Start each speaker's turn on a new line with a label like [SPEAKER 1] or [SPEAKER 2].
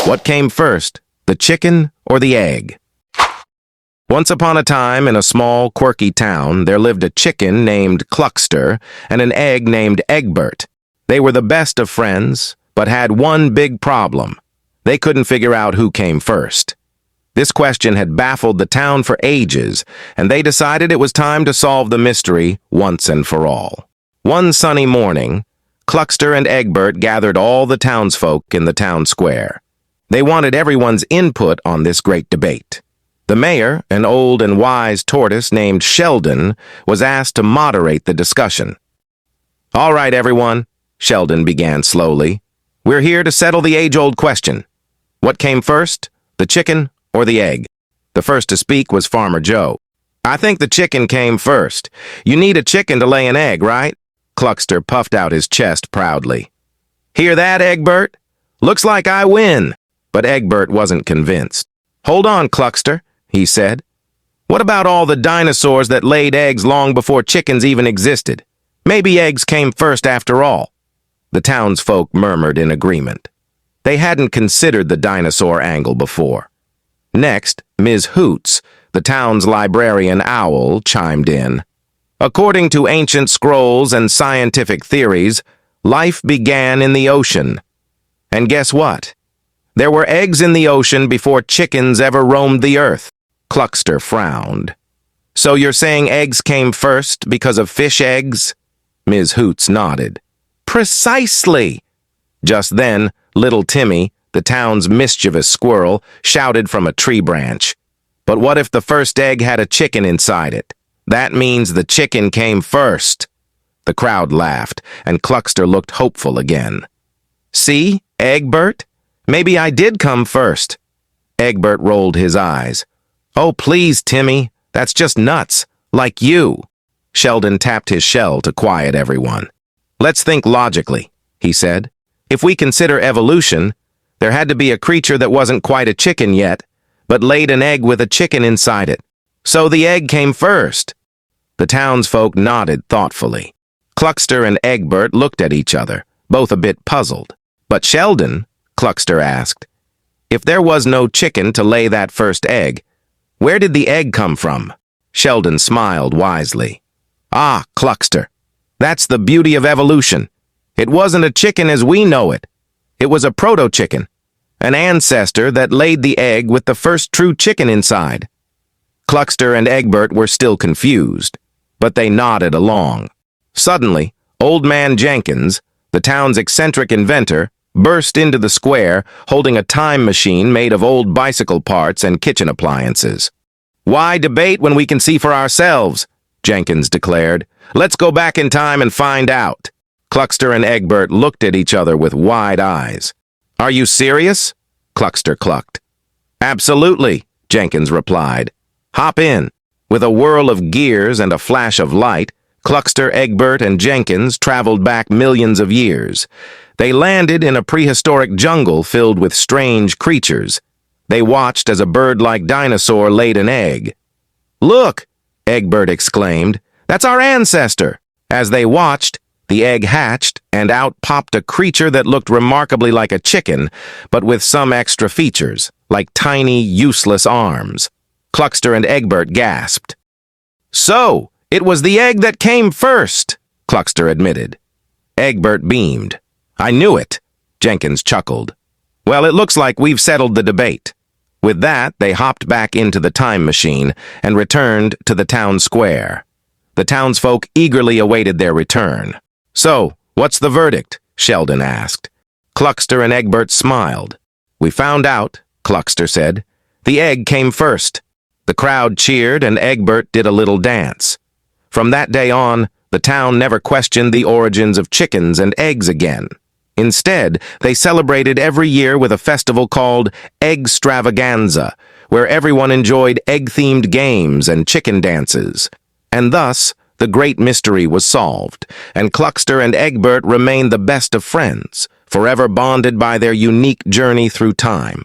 [SPEAKER 1] What came first, the chicken or the egg? Once upon a time, in a small, quirky town, there lived a chicken named Cluckster and an egg named Eggbert. They were the best of friends, but had one big problem. They couldn't figure out who came first. This question had baffled the town for ages, and they decided it was time to solve the mystery once and for all. One sunny morning, Cluckster and Eggbert gathered all the townsfolk in the town square. They wanted everyone's input on this great debate. The mayor, an old and wise tortoise named Sheldon, was asked to moderate the discussion. "All right, everyone," Sheldon began slowly. "We're here to settle the age-old question. What came first, the chicken or the egg?" The first to speak was Farmer Joe. "I think the chicken came first. You need a chicken to lay an egg, right?" Cluckster puffed out his chest proudly. "Hear that, Eggbert? Looks like I win." But Eggbert wasn't convinced. "Hold on, Cluckster," he said. "What about all the dinosaurs that laid eggs long before chickens even existed? Maybe eggs came first after all." The townsfolk murmured in agreement. They hadn't considered the dinosaur angle before. Next, Ms. Hoots, the town's librarian owl, chimed in. "According to ancient scrolls and scientific theories, life began in the ocean. And guess what? There were eggs in the ocean before chickens ever roamed the earth." Cluckster frowned. "So you're saying eggs came first because of fish eggs?" Ms. Hoots nodded. "Precisely!" Just then, little Timmy, the town's mischievous squirrel, shouted from a tree branch. "But what if the first egg had a chicken inside it? That means the chicken came first." The crowd laughed, and Cluckster looked hopeful again. "See, Eggbert? Maybe I did come first." Eggbert rolled his eyes. "Oh, please, Timmy, that's just nuts, like you." Sheldon tapped his shell to quiet everyone. "Let's think logically," he said. "If we consider evolution, there had to be a creature that wasn't quite a chicken yet, but laid an egg with a chicken inside it. So the egg came first." The townsfolk nodded thoughtfully. Cluckster and Eggbert looked at each other, both a bit puzzled. "But Sheldon," Cluckster asked, "if there was no chicken to lay that first egg, where did the egg come from?" Sheldon smiled wisely. "Ah, Cluckster, that's the beauty of evolution. It wasn't a chicken as we know it. It was a proto-chicken, an ancestor that laid the egg with the first true chicken inside." Cluckster and Eggbert were still confused, but they nodded along. Suddenly, Old Man Jenkins, the town's eccentric inventor, burst into the square holding a time machine made of old bicycle parts and kitchen appliances. "Why debate when we can see for ourselves?" Jenkins declared. "Let's go back in time and find out." Cluckster and Eggbert looked at each other with wide eyes. "Are you serious?" Cluckster clucked. "Absolutely," Jenkins replied. "Hop in." With a whirl of gears and a flash of light, Cluckster, Eggbert, and Jenkins traveled back millions of years. They landed in a prehistoric jungle filled with strange creatures. They watched as a bird-like dinosaur laid an egg. "Look!" Eggbert exclaimed. "That's our ancestor!" As they watched, the egg hatched, and out popped a creature that looked remarkably like a chicken, but with some extra features, like tiny, useless arms. Cluckster and Eggbert gasped. "So, it was the egg that came first," Cluckster admitted. Eggbert beamed. "I knew it," Jenkins chuckled. "Well, it looks like we've settled the debate." With that, they hopped back into the time machine and returned to the town square. The townsfolk eagerly awaited their return. "So, what's the verdict?" Sheldon asked. Cluckster and Eggbert smiled. "We found out," Cluckster said. "The egg came first." The crowd cheered and Eggbert did a little dance. From that day on, the town never questioned the origins of chickens and eggs again. Instead, they celebrated every year with a festival called Eggstravaganza, where everyone enjoyed egg-themed games and chicken dances. And thus, the great mystery was solved, and Cluckster and Eggbert remained the best of friends, forever bonded by their unique journey through time.